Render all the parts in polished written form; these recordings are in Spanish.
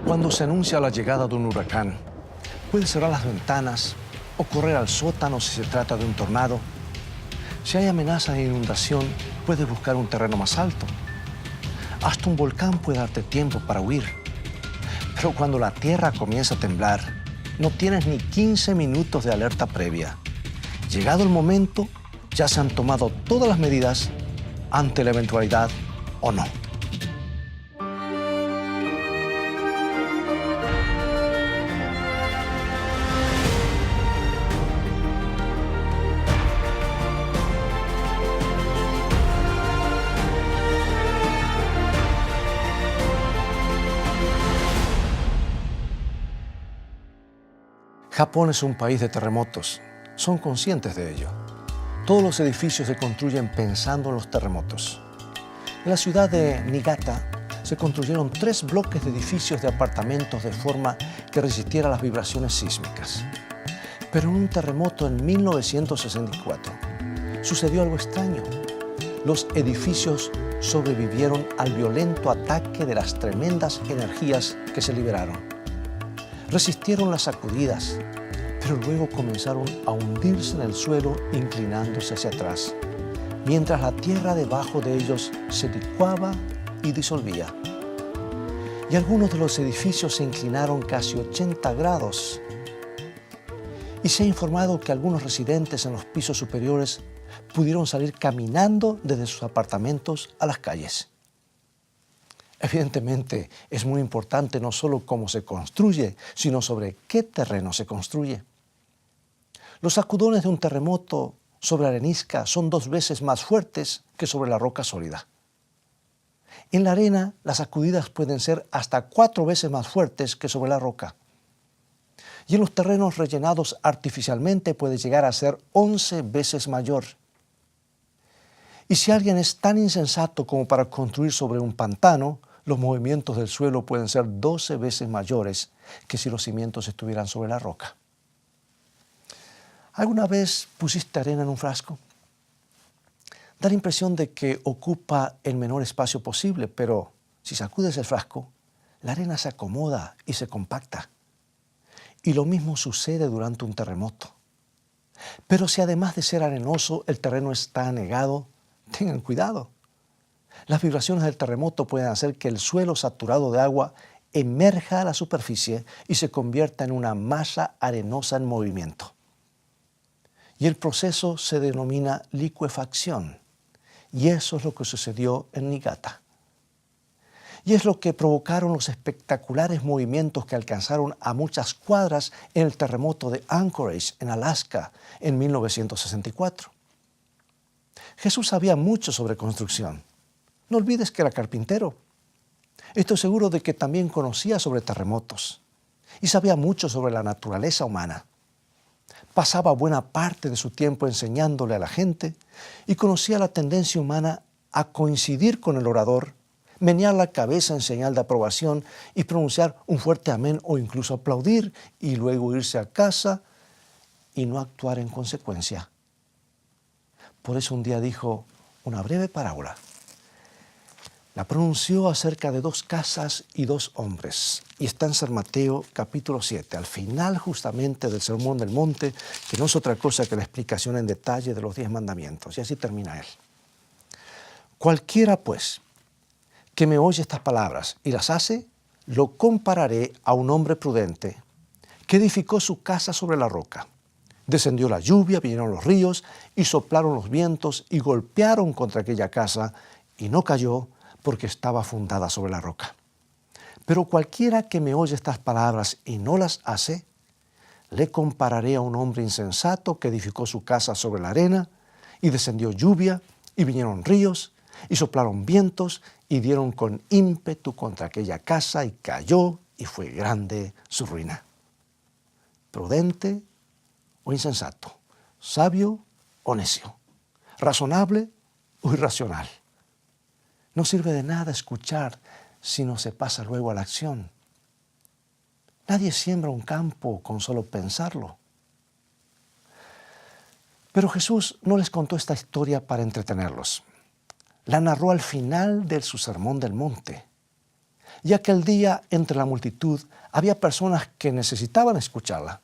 Cuando se anuncia la llegada de un huracán, puedes cerrar las ventanas o correr al sótano si se trata de un tornado. Si hay amenaza de inundación, puedes buscar un terreno más alto. Hasta un volcán puede darte tiempo para huir. Pero cuando la tierra comienza a temblar, no tienes ni 15 minutos de alerta previa. Llegado el momento, ya se han tomado todas las medidas ante la eventualidad o no. Japón es un país de terremotos. Son conscientes de ello. Todos los edificios se construyen pensando en los terremotos. En la ciudad de Niigata se construyeron 3 bloques de edificios de apartamentos de forma que resistiera las vibraciones sísmicas. Pero en un terremoto en 1964 sucedió algo extraño. Los edificios sobrevivieron al violento ataque de las tremendas energías que se liberaron. Resistieron las sacudidas, pero luego comenzaron a hundirse en el suelo inclinándose hacia atrás, mientras la tierra debajo de ellos se licuaba y disolvía. Y algunos de los edificios se inclinaron casi 80 grados. Y se ha informado que algunos residentes en los pisos superiores pudieron salir caminando desde sus apartamentos a las calles. Evidentemente, es muy importante no solo cómo se construye, sino sobre qué terreno se construye. Los sacudones de un terremoto sobre arenisca son 2 veces más fuertes que sobre la roca sólida. En la arena, las sacudidas pueden ser hasta 4 veces más fuertes que sobre la roca. Y en los terrenos rellenados artificialmente puede llegar a ser 11 veces mayor. Y si alguien es tan insensato como para construir sobre un pantano, los movimientos del suelo pueden ser 12 veces mayores que si los cimientos estuvieran sobre la roca. ¿Alguna vez pusiste arena en un frasco? Da la impresión de que ocupa el menor espacio posible, pero si sacudes el frasco, la arena se acomoda y se compacta. Y lo mismo sucede durante un terremoto. Pero si además de ser arenoso, el terreno está anegado, tengan cuidado. Las vibraciones del terremoto pueden hacer que el suelo saturado de agua emerja a la superficie y se convierta en una masa arenosa en movimiento. Y el proceso se denomina licuefacción. Y eso es lo que sucedió en Niigata. Y es lo que provocaron los espectaculares movimientos que alcanzaron a muchas cuadras en el terremoto de Anchorage, en Alaska, en 1964. Jesús sabía mucho sobre construcción. No olvides que era carpintero. Estoy seguro de que también conocía sobre terremotos y sabía mucho sobre la naturaleza humana. Pasaba buena parte de su tiempo enseñándole a la gente y conocía la tendencia humana a coincidir con el orador, menear la cabeza en señal de aprobación y pronunciar un fuerte amén o incluso aplaudir y luego irse a casa y no actuar en consecuencia. Por eso un día dijo una breve parábola. La pronunció acerca de 2 casas y 2 hombres. Y está en San Mateo capítulo 7, al final justamente del Sermón del Monte, que no es otra cosa que la explicación en detalle de los 10 mandamientos. Y así termina él. Cualquiera, pues, que me oye estas palabras y las hace, lo compararé a un hombre prudente que edificó su casa sobre la roca. Descendió la lluvia, vinieron los ríos y soplaron los vientos y golpearon contra aquella casa y no cayó, porque estaba fundada sobre la roca. Pero cualquiera que me oye estas palabras y no las hace, le compararé a un hombre insensato que edificó su casa sobre la arena, y descendió lluvia, y vinieron ríos, y soplaron vientos, y dieron con ímpetu contra aquella casa, y cayó, y fue grande su ruina. Prudente o insensato, sabio o necio, razonable o irracional. No sirve de nada escuchar si no se pasa luego a la acción. Nadie siembra un campo con solo pensarlo. Pero Jesús no les contó esta historia para entretenerlos. La narró al final de su Sermón del Monte. Y aquel día, entre la multitud, había personas que necesitaban escucharla.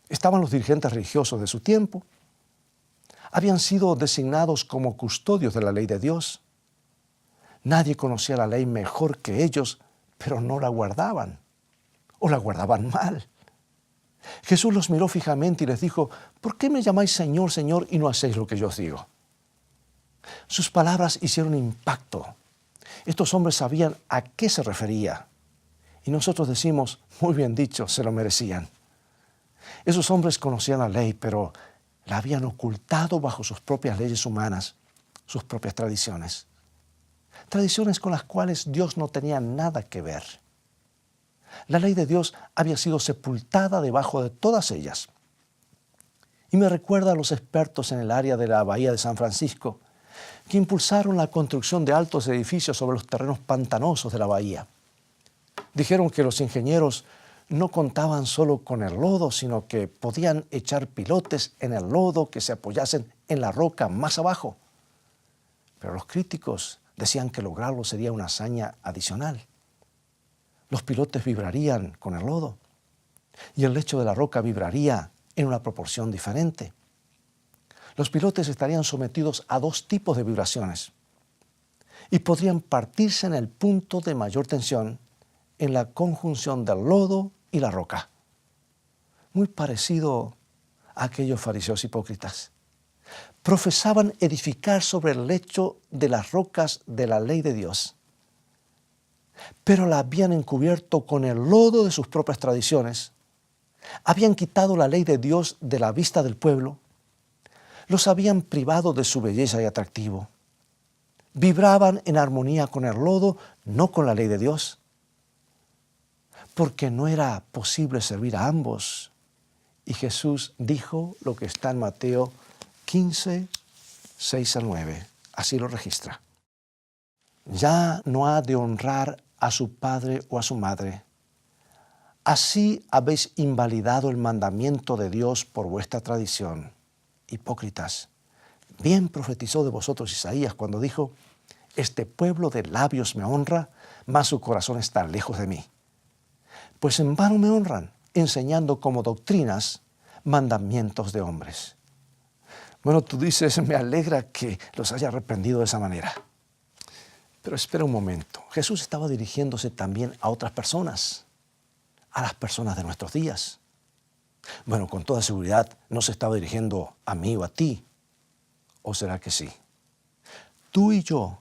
Estaban los dirigentes religiosos de su tiempo. Habían sido designados como custodios de la ley de Dios. Nadie conocía la ley mejor que ellos, pero no la guardaban, o la guardaban mal. Jesús los miró fijamente y les dijo: ¿por qué me llamáis Señor, Señor, y no hacéis lo que yo os digo? Sus palabras hicieron impacto. Estos hombres sabían a qué se refería. Y nosotros decimos: muy bien dicho, se lo merecían. Esos hombres conocían la ley, pero la habían ocultado bajo sus propias leyes humanas, sus propias tradiciones. Tradiciones con las cuales Dios no tenía nada que ver. La ley de Dios había sido sepultada debajo de todas ellas. Y me recuerda a los expertos en el área de la Bahía de San Francisco, que impulsaron la construcción de altos edificios sobre los terrenos pantanosos de la bahía. Dijeron que los ingenieros no contaban solo con el lodo, sino que podían echar pilotes en el lodo que se apoyasen en la roca más abajo. Pero los críticos decían que lograrlo sería una hazaña adicional. Los pilotes vibrarían con el lodo y el lecho de la roca vibraría en una proporción diferente. Los pilotes estarían sometidos a dos tipos de vibraciones y podrían partirse en el punto de mayor tensión en la conjunción del lodo y la roca. Muy parecido a aquellos fariseos hipócritas. Profesaban edificar sobre el lecho de las rocas de la ley de Dios, pero la habían encubierto con el lodo de sus propias tradiciones. Habían quitado la ley de Dios de la vista del pueblo. Los habían privado de su belleza y atractivo. Vibraban en armonía con el lodo, no con la ley de Dios, porque no era posible servir a ambos. Y Jesús dijo lo que está en Mateo 15, 6 al 9. Así lo registra. Ya no ha de honrar a su padre o a su madre. Así habéis invalidado el mandamiento de Dios por vuestra tradición. Hipócritas, bien profetizó de vosotros Isaías cuando dijo: este pueblo de labios me honra, mas su corazón está lejos de mí. Pues en vano me honran, enseñando como doctrinas mandamientos de hombres. Bueno, tú dices: me alegra que los haya reprendido de esa manera. Pero espera un momento. Jesús estaba dirigiéndose también a otras personas, a las personas de nuestros días. Bueno, con toda seguridad no se estaba dirigiendo a mí o a ti. ¿O será que sí? ¿Tú y yo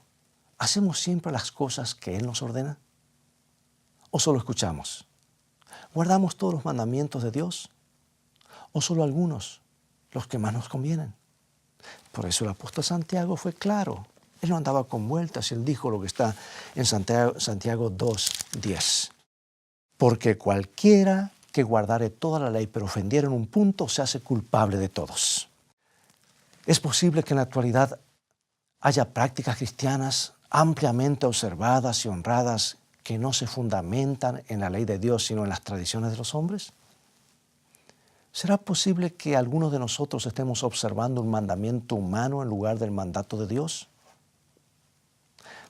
hacemos siempre las cosas que Él nos ordena? ¿O solo escuchamos? ¿Guardamos todos los mandamientos de Dios? ¿O solo algunos, los que más nos convienen? Por eso el apóstol Santiago fue claro. Él no andaba con vueltas. Él dijo lo que está en Santiago 2:10. Porque cualquiera que guardare toda la ley pero ofendiera en un punto se hace culpable de todos. Es posible que en la actualidad haya prácticas cristianas ampliamente observadas y honradas que no se fundamentan en la ley de Dios, sino en las tradiciones de los hombres. ¿Será posible que algunos de nosotros estemos observando un mandamiento humano en lugar del mandato de Dios?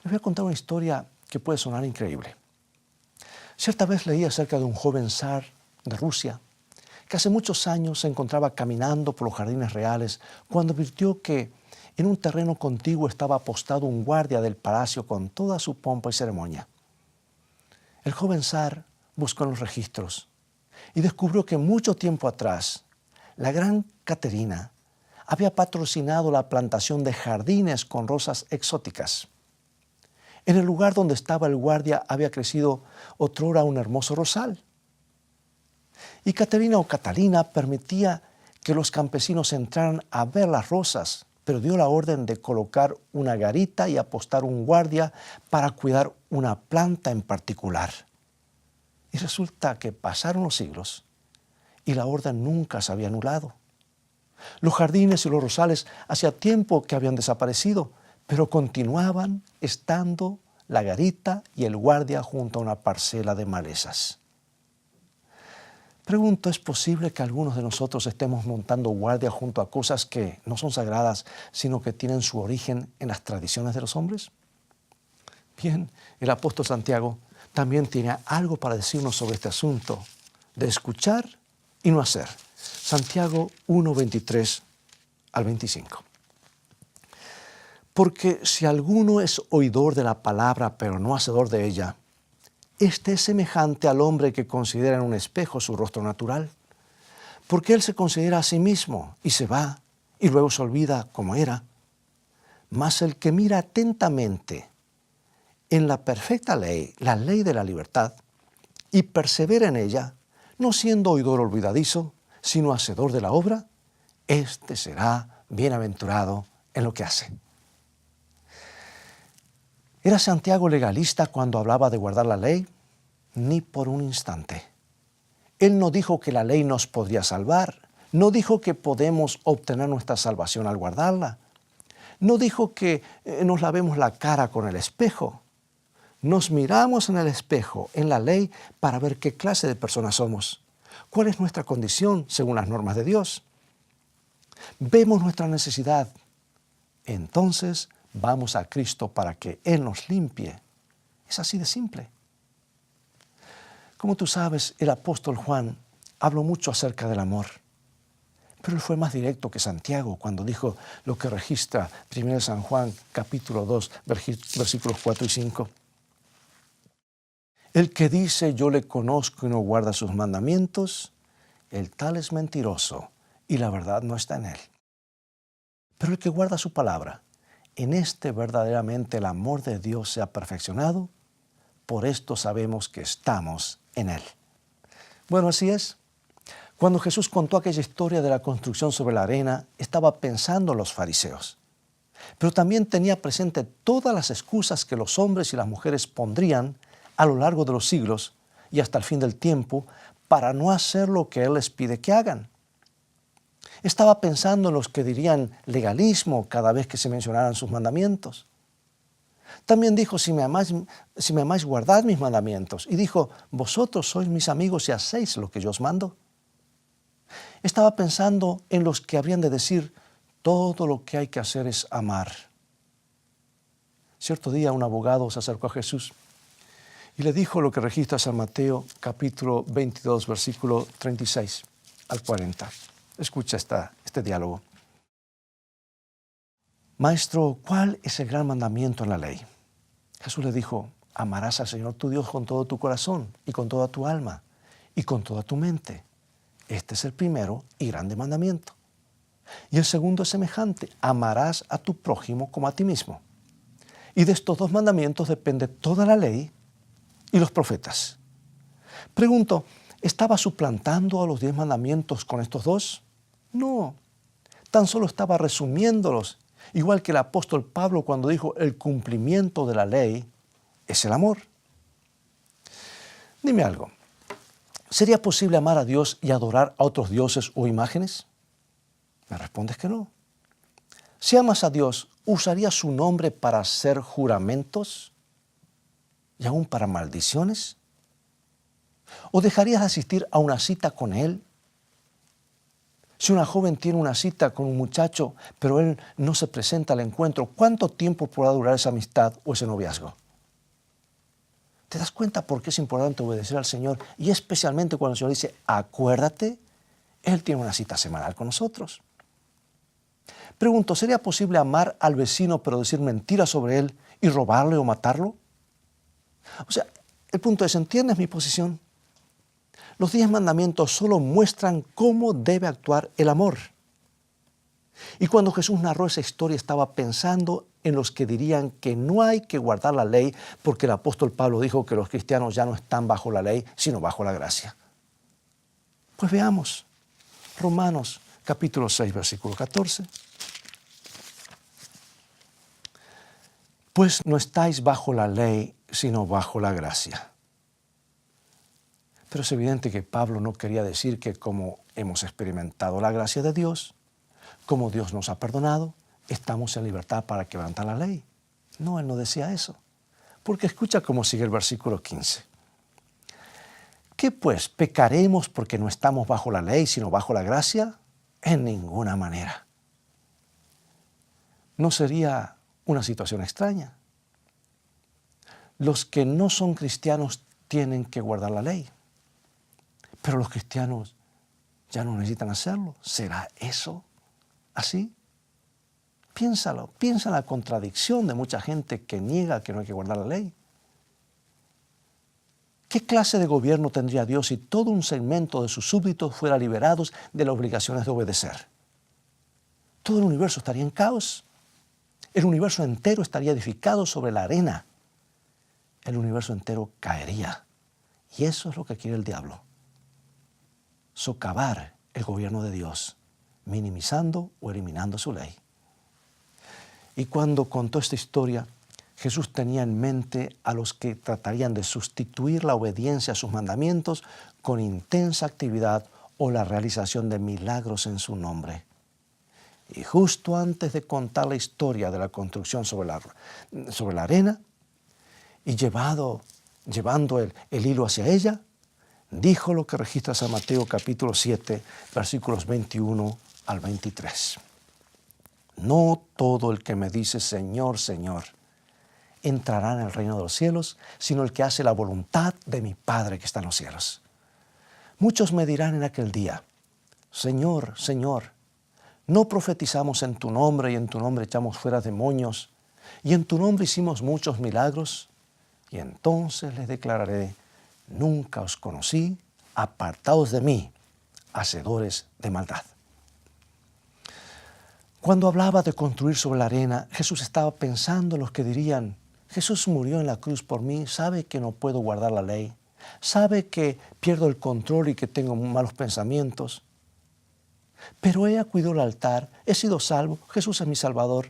Les voy a contar una historia que puede sonar increíble. Cierta vez leí acerca de un joven zar de Rusia que hace muchos años se encontraba caminando por los jardines reales cuando advirtió que en un terreno contiguo estaba apostado un guardia del palacio con toda su pompa y ceremonia. El joven zar buscó en los registros y descubrió que mucho tiempo atrás la gran Caterina había patrocinado la plantación de jardines con rosas exóticas. En el lugar donde estaba el guardia había crecido otrora un hermoso rosal. Y Caterina o Catalina permitía que los campesinos entraran a ver las rosas, pero dio la orden de colocar una garita y apostar un guardia para cuidar una planta en particular. Y resulta que pasaron los siglos y la orden nunca se había anulado. Los jardines y los rosales hacía tiempo que habían desaparecido, pero continuaban estando la garita y el guardia junto a una parcela de malezas. Pregunto, ¿es posible que algunos de nosotros estemos montando guardia junto a cosas que no son sagradas, sino que tienen su origen en las tradiciones de los hombres? Bien, el apóstol Santiago también tiene algo para decirnos sobre este asunto de escuchar y no hacer. Santiago 1, 23 al 25. Porque si alguno es oidor de la palabra, pero no hacedor de ella, este es semejante al hombre que considera en un espejo su rostro natural. Porque él se considera a sí mismo y se va, y luego se olvida como era. Mas el que mira atentamente en la perfecta ley, la ley de la libertad, y persevera en ella, no siendo oidor olvidadizo, sino hacedor de la obra, éste será bienaventurado en lo que hace. ¿Era Santiago legalista cuando hablaba de guardar la ley? Ni por un instante. Él no dijo que la ley nos podría salvar. No dijo que podemos obtener nuestra salvación al guardarla. No dijo que nos lavemos la cara con el espejo. Nos miramos en el espejo, en la ley, para ver qué clase de personas somos. ¿Cuál es nuestra condición según las normas de Dios? Vemos nuestra necesidad. Entonces vamos a Cristo para que Él nos limpie. Es así de simple. Como tú sabes, el apóstol Juan habló mucho acerca del amor. Pero él fue más directo que Santiago cuando dijo lo que registra 1 San Juan capítulo 2, versículos 4 y 5. El que dice yo le conozco y no guarda sus mandamientos, el tal es mentiroso y la verdad no está en él. Pero el que guarda su palabra, en este verdaderamente el amor de Dios se ha perfeccionado, por esto sabemos que estamos en él. Bueno, así es. Cuando Jesús contó aquella historia de la construcción sobre la arena, estaba pensando en los fariseos. Pero también tenía presente todas las excusas que los hombres y las mujeres pondrían a lo largo de los siglos y hasta el fin del tiempo para no hacer lo que Él les pide que hagan. Estaba pensando en los que dirían legalismo cada vez que se mencionaran sus mandamientos. También dijo, si me amáis, guardad mis mandamientos. Y dijo, vosotros sois mis amigos y hacéis lo que yo os mando. Estaba pensando en los que habrían de decir, todo lo que hay que hacer es amar. Cierto día un abogado se acercó a Jesús y le dijo lo que registra San Mateo capítulo 22, versículo 36 al 40. Escucha este diálogo. Maestro, ¿cuál es el gran mandamiento en la ley? Jesús le dijo, amarás al Señor tu Dios con todo tu corazón y con toda tu alma y con toda tu mente. Este es el primero y grande mandamiento. Y el segundo es semejante, amarás a tu prójimo como a ti mismo. Y de estos dos mandamientos depende toda la ley y los profetas. Pregunto, ¿estaba suplantando a los 10 mandamientos con estos dos? No, tan solo estaba resumiéndolos, igual que el apóstol Pablo cuando dijo el cumplimiento de la ley es el amor. Dime algo, ¿sería posible amar a Dios y adorar a otros dioses o imágenes? Me respondes que no. Si amas a Dios, ¿usarías su nombre para hacer juramentos y aún para maldiciones? ¿O dejarías de asistir a una cita con Él? Si una joven tiene una cita con un muchacho, pero él no se presenta al encuentro, ¿cuánto tiempo podrá durar esa amistad o ese noviazgo? ¿Te das cuenta por qué es importante obedecer al Señor? Y especialmente cuando el Señor dice, acuérdate, Él tiene una cita semanal con nosotros. Pregunto, ¿sería posible amar al vecino pero decir mentiras sobre él y robarle o matarlo? O sea, el punto es, ¿entiendes mi posición? Los 10 mandamientos solo muestran cómo debe actuar el amor. Y cuando Jesús narró esa historia estaba pensando en los que dirían que no hay que guardar la ley porque el apóstol Pablo dijo que los cristianos ya no están bajo la ley, sino bajo la gracia. Pues veamos, Romanos capítulo 6, versículo 14. Pues no estáis bajo la ley, sino bajo la gracia. Pero es evidente que Pablo no quería decir que como hemos experimentado la gracia de Dios, como Dios nos ha perdonado, estamos en libertad para quebrantar la ley. No, él no decía eso. Porque escucha cómo sigue el versículo 15. ¿Qué pues? ¿Pecaremos porque no estamos bajo la ley, sino bajo la gracia? En ninguna manera. ¿No sería una situación extraña? Los que no son cristianos tienen que guardar la ley. Pero los cristianos ya no necesitan hacerlo. ¿Será eso así? Piénsalo, piensa en la contradicción de mucha gente que niega que no hay que guardar la ley. ¿Qué clase de gobierno tendría Dios si todo un segmento de sus súbditos fuera liberados de las obligaciones de obedecer? Todo el universo estaría en caos. El universo entero estaría edificado sobre la arena. El universo entero caería. Y eso es lo que quiere el diablo. Socavar el gobierno de Dios, minimizando o eliminando su ley. Y cuando contó esta historia, Jesús tenía en mente a los que tratarían de sustituir la obediencia a sus mandamientos con intensa actividad o la realización de milagros en su nombre. Y justo antes de contar la historia de la construcción sobre la arena y llevando el hilo hacia ella, dijo lo que registra San Mateo capítulo 7, versículos 21 al 23. No todo el que me dice Señor, Señor, entrará en el reino de los cielos, sino el que hace la voluntad de mi Padre que está en los cielos. Muchos me dirán en aquel día, Señor, Señor, ¿no profetizamos en tu nombre y en tu nombre echamos fuera demonios y en tu nombre hicimos muchos milagros? Y entonces les declararé, nunca os conocí, apartaos de mí, hacedores de maldad. Cuando hablaba de construir sobre la arena, Jesús estaba pensando en los que dirían, Jesús murió en la cruz por mí, sabe que no puedo guardar la ley, sabe que pierdo el control y que tengo malos pensamientos. Pero ella cuidó el altar, he sido salvo, Jesús es mi Salvador.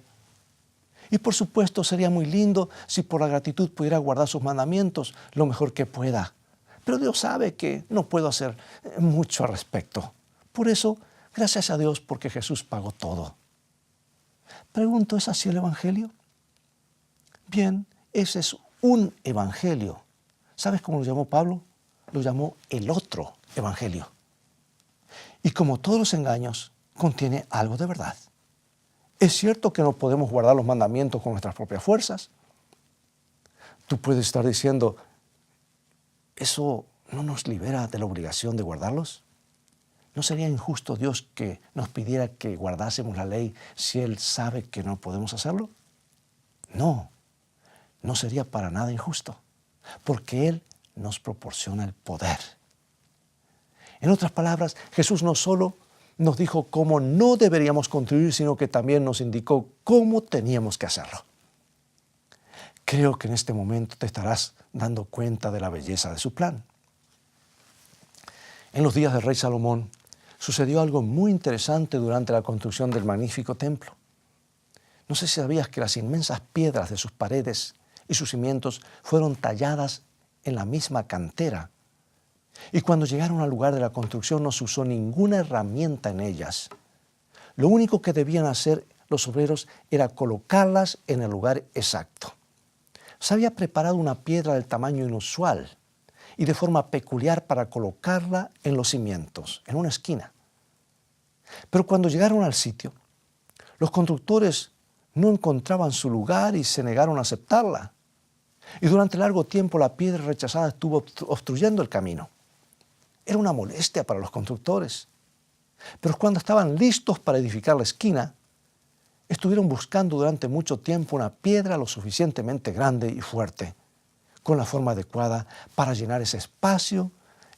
Y por supuesto sería muy lindo si por la gratitud pudiera guardar sus mandamientos lo mejor que pueda. Pero Dios sabe que no puedo hacer mucho al respecto. Por eso, gracias a Dios porque Jesús pagó todo. Pregunto, ¿es así el Evangelio? Bien, ese es un Evangelio. ¿Sabes cómo lo llamó Pablo? Lo llamó el otro Evangelio. Y como todos los engaños, contiene algo de verdad. Es cierto que no podemos guardar los mandamientos con nuestras propias fuerzas. Tú puedes estar diciendo, ¿eso no nos libera de la obligación de guardarlos? ¿No sería injusto Dios que nos pidiera que guardásemos la ley si Él sabe que no podemos hacerlo? No, no sería para nada injusto, porque Él nos proporciona el poder. En otras palabras, Jesús no solo nos dijo cómo no deberíamos construir, sino que también nos indicó cómo teníamos que hacerlo. Creo que en este momento te estarás dando cuenta de la belleza de su plan. En los días del rey Salomón sucedió algo muy interesante durante la construcción del magnífico templo. No sé si sabías que las inmensas piedras de sus paredes y sus cimientos fueron talladas en la misma cantera. Y cuando llegaron al lugar de la construcción no se usó ninguna herramienta en ellas. Lo único que debían hacer los obreros era colocarlas en el lugar exacto. Se había preparado una piedra del tamaño inusual y de forma peculiar para colocarla en los cimientos, en una esquina. Pero cuando llegaron al sitio, los constructores no encontraban su lugar y se negaron a aceptarla. Y durante largo tiempo la piedra rechazada estuvo obstruyendo el camino. Era una molestia para los constructores. Pero cuando estaban listos para edificar la esquina, estuvieron buscando durante mucho tiempo una piedra lo suficientemente grande y fuerte, con la forma adecuada para llenar ese espacio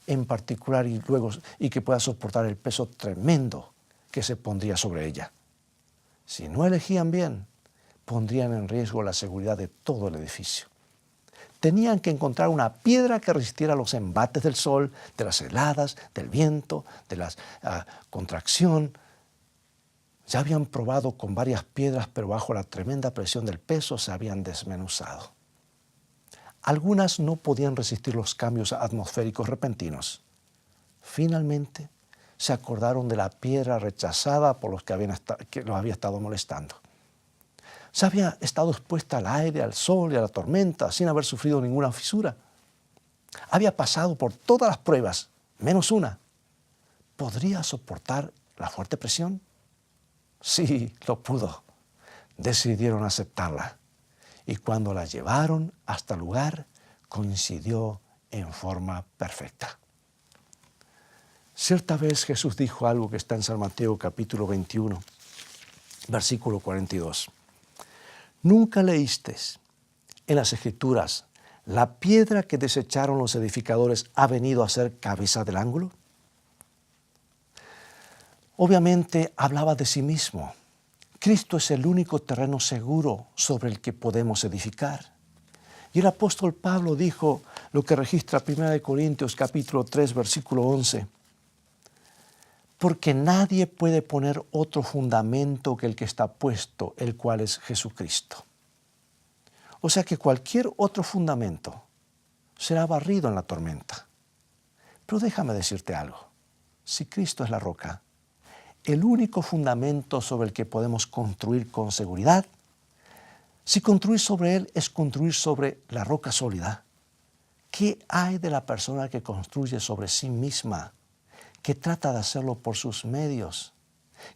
en particular y que pueda soportar el peso tremendo que se pondría sobre ella. Si no elegían bien, pondrían en riesgo la seguridad de todo el edificio. Tenían que encontrar una piedra que resistiera los embates del sol, de las heladas, del viento, de la contracción. Ya habían probado con varias piedras, pero bajo la tremenda presión del peso se habían desmenuzado. Algunas no podían resistir los cambios atmosféricos repentinos. Finalmente, se acordaron de la piedra rechazada por los que los había estado molestando. Se había estado expuesta al aire, al sol y a la tormenta sin haber sufrido ninguna fisura. Había pasado por todas las pruebas, menos una. ¿Podría soportar la fuerte presión? Sí, lo pudo. Decidieron aceptarla. Y cuando la llevaron hasta el lugar, coincidió en forma perfecta. Cierta vez Jesús dijo algo que está en San Mateo capítulo 21, versículo 42. ¿Nunca leísteis en las Escrituras: la piedra que desecharon los edificadores ha venido a ser cabeza del ángulo? Obviamente hablaba de sí mismo. Cristo es el único terreno seguro sobre el que podemos edificar. Y el apóstol Pablo dijo lo que registra 1 Corintios capítulo 3, versículo 11. Porque nadie puede poner otro fundamento que el que está puesto, el cual es Jesucristo. O sea que cualquier otro fundamento será barrido en la tormenta. Pero déjame decirte algo. Si Cristo es la roca, el único fundamento sobre el que podemos construir con seguridad, si construir sobre Él es construir sobre la roca sólida, ¿qué hay de la persona que construye sobre sí misma, que trata de hacerlo por sus medios,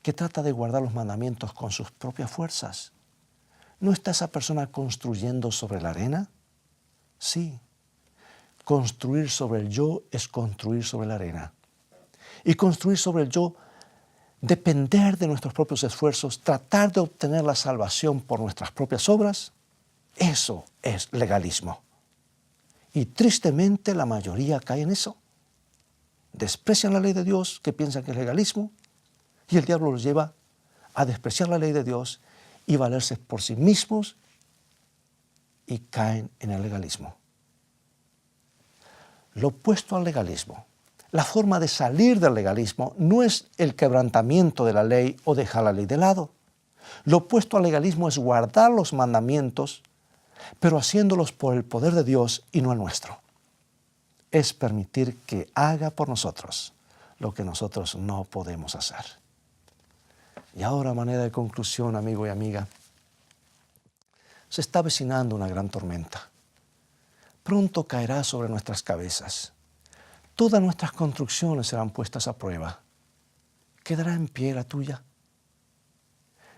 que trata de guardar los mandamientos con sus propias fuerzas? ¿No está esa persona construyendo sobre la arena? Sí. Construir sobre el yo es construir sobre la arena. Y construir sobre el yo, depender de nuestros propios esfuerzos, tratar de obtener la salvación por nuestras propias obras, eso es legalismo. Y tristemente la mayoría cae en eso. Desprecian la ley de Dios, que piensan que es legalismo, y el diablo los lleva a despreciar la ley de Dios y valerse por sí mismos, y caen en el legalismo. Lo opuesto al legalismo, la forma de salir del legalismo, no es el quebrantamiento de la ley o dejar la ley de lado. Lo opuesto al legalismo es guardar los mandamientos, pero haciéndolos por el poder de Dios y no el nuestro. Es permitir que haga por nosotros lo que nosotros no podemos hacer. Y ahora, a manera de conclusión, amigo y amiga, se está avecinando una gran tormenta. Pronto caerá sobre nuestras cabezas. Todas nuestras construcciones serán puestas a prueba. ¿Quedará en pie la tuya?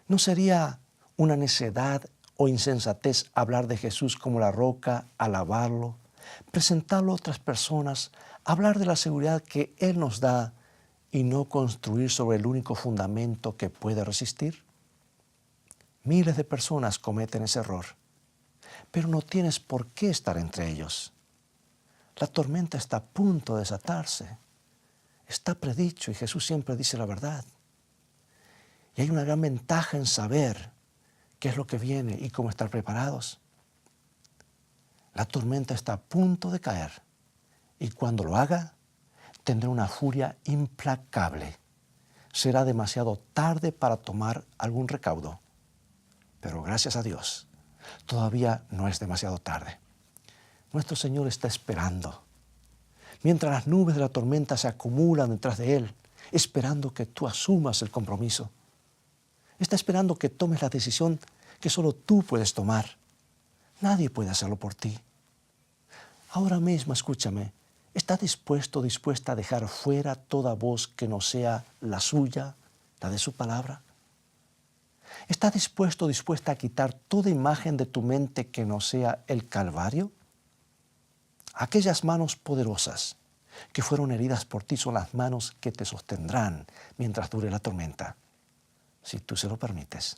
¿No sería una necedad o insensatez hablar de Jesús como la roca, alabarlo, presentarlo a otras personas, hablar de la seguridad que Él nos da y no construir sobre el único fundamento que puede resistir? Miles de personas cometen ese error, pero no tienes por qué estar entre ellos. La tormenta está a punto de desatarse. Está predicho y Jesús siempre dice la verdad. Y hay una gran ventaja en saber qué es lo que viene y cómo estar preparados. La tormenta está a punto de caer y cuando lo haga, tendrá una furia implacable. Será demasiado tarde para tomar algún recaudo. Pero gracias a Dios, todavía no es demasiado tarde. Nuestro Señor está esperando. Mientras las nubes de la tormenta se acumulan detrás de Él, esperando que tú asumas el compromiso. Está esperando que tomes la decisión que solo tú puedes tomar. Nadie puede hacerlo por ti. Ahora mismo, escúchame, ¿está dispuesto o dispuesta a dejar fuera toda voz que no sea la suya, la de su palabra? ¿Está dispuesto o dispuesta a quitar toda imagen de tu mente que no sea el Calvario? Aquellas manos poderosas que fueron heridas por ti son las manos que te sostendrán mientras dure la tormenta, si tú se lo permites.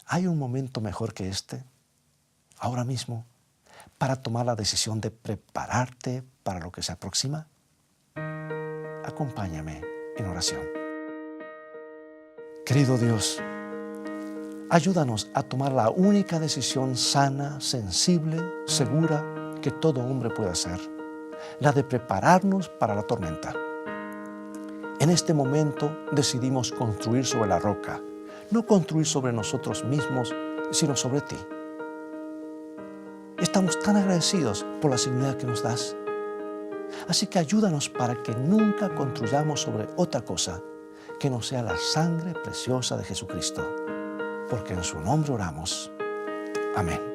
¿Hay un momento mejor que este, ahora mismo, para tomar la decisión de prepararte para lo que se aproxima? Acompáñame en oración. Querido Dios, ayúdanos a tomar la única decisión sana, sensible, segura que todo hombre puede hacer, la de prepararnos para la tormenta. En este momento decidimos construir sobre la roca, no construir sobre nosotros mismos, sino sobre ti. Estamos tan agradecidos por la seguridad que nos das. Así que ayúdanos para que nunca construyamos sobre otra cosa que no sea la sangre preciosa de Jesucristo, porque en su nombre oramos. Amén.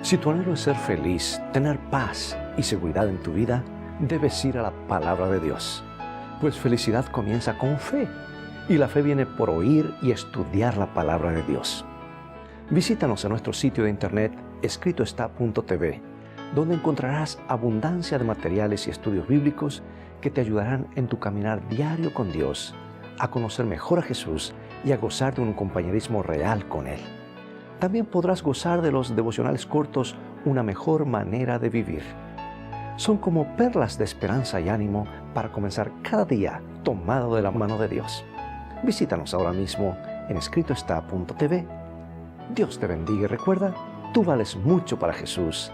Si tu anhelo es ser feliz, tener paz y seguridad en tu vida, debes ir a la palabra de Dios. Pues felicidad comienza con fe, y la fe viene por oír y estudiar la palabra de Dios. Visítanos en nuestro sitio de internet escritoestá.tv, donde encontrarás abundancia de materiales y estudios bíblicos que te ayudarán en tu caminar diario con Dios, a conocer mejor a Jesús y a gozar de un compañerismo real con Él. También podrás gozar de los devocionales cortos Una mejor manera de vivir. Son como perlas de esperanza y ánimo para comenzar cada día tomado de la mano de Dios. Visítanos ahora mismo en escritoestá.tv. Dios te bendiga y recuerda, tú vales mucho para Jesús.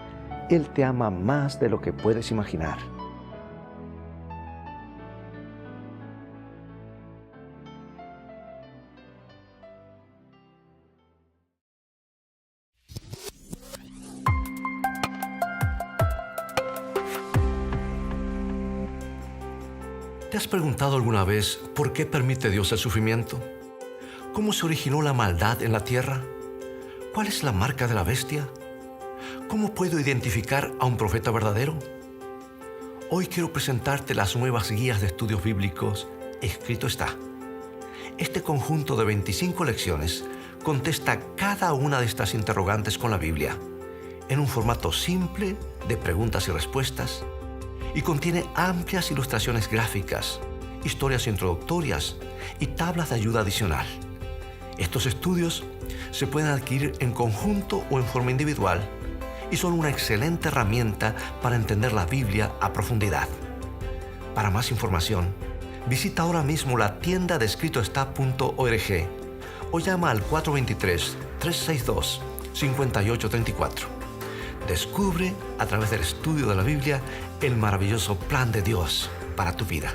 Él te ama más de lo que puedes imaginar. ¿Te has preguntado alguna vez por qué permite Dios el sufrimiento? ¿Cómo se originó la maldad en la tierra? ¿Cuál es la marca de la bestia? ¿Cómo puedo identificar a un profeta verdadero? Hoy quiero presentarte las nuevas guías de estudios bíblicos Escrito está. Este conjunto de 25 lecciones contesta cada una de estas interrogantes con la Biblia, en un formato simple de preguntas y respuestas, y contiene amplias ilustraciones gráficas, historias introductorias y tablas de ayuda adicional. Estos estudios se pueden adquirir en conjunto o en forma individual y son una excelente herramienta para entender la Biblia a profundidad. Para más información, visita ahora mismo la tienda de escritoestá.org o llama al 423-362-5834. Descubre a través del estudio de la Biblia el maravilloso plan de Dios para tu vida.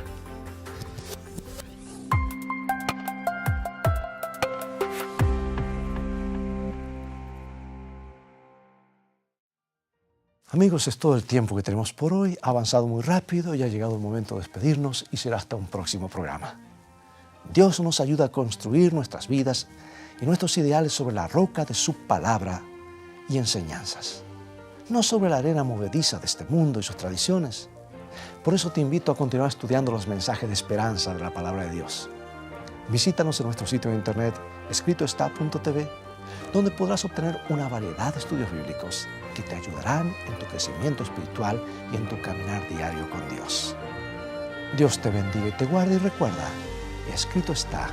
Amigos, es todo el tiempo que tenemos por hoy. Ha avanzado muy rápido y ha llegado el momento de despedirnos y será hasta un próximo programa. Dios nos ayuda a construir nuestras vidas y nuestros ideales sobre la roca de su palabra y enseñanzas, no sobre la arena movediza de este mundo y sus tradiciones. Por eso te invito a continuar estudiando los mensajes de esperanza de la palabra de Dios. Visítanos en nuestro sitio de internet escritoestá.tv, donde podrás obtener una variedad de estudios bíblicos que te ayudarán en tu crecimiento espiritual y en tu caminar diario con Dios. Dios te bendiga y te guarde, y recuerda, escrito está,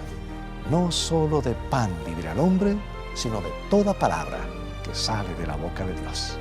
no solo de pan vivirá el hombre, sino de toda palabra que sale de la boca de Dios.